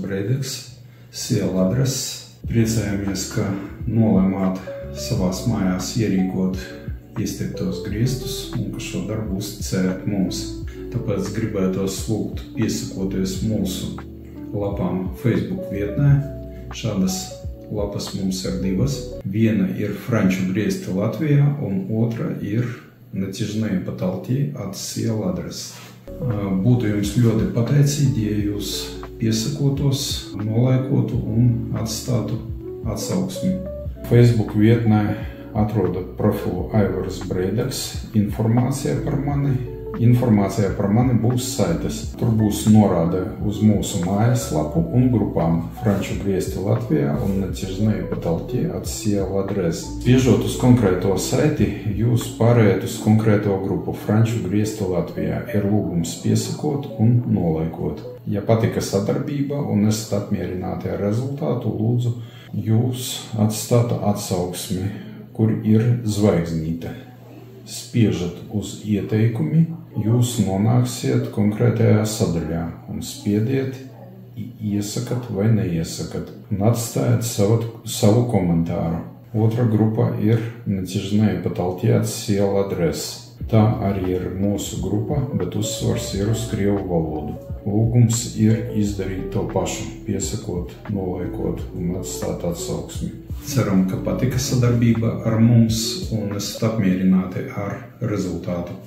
Breideks, siela adreses. Priecājamies, ka nolēmāt savās mājās ierīkot iestieptos griestus un ka šo darbu uzticējāt mums. Tāpēc gribētos lūgt piesakoties mūsu lapām Facebook vietnē. Šādas lapas mums ir divas. Viena ir Franču griesti Latvijā un otra ir Natiežnēja Pataltī siela adreses. Būtu jums ļoti pateicīgi, ja jūs piesakotos, nolaikotu un atstātu atsauksmi. Facebook vietnē atrodat profilu Aivars Breideks. Informācija par mani būs saites. Tur būs norāde uz mūsu mājaslapu un grupām Franču griesti Latvijā un Natiežnēja Pataltī siela adreses. Spiežot uz konkrēto saiti, jūs pārējat uz konkrēto grupu Franču griesti Latvijā. Ir lūgums piesakot un nolaikot. Ja patika sadarbība un esat apmierināti ar rezultātu, lūdzu jūs atstātu atsauksmi, kur ir zvaigznīte. Spiežat uz ieteikumi, jūs nonāksiet konkrētajā sadaļā un spiediet, iesakat vai neiesakat un atstājat savu komentāru. Otra grupa ir Natiežnēja Pataltī siela adreses. Tā arī ir mūsu grupa, bet uzsvars ir uz krievu valodu. Lūgums ir izdarīt to pašu, piesakot, nolaikot un atstāt atsauksmi. Ceram, ka patika sadarbība ar mums un esat apmierināti ar rezultātu.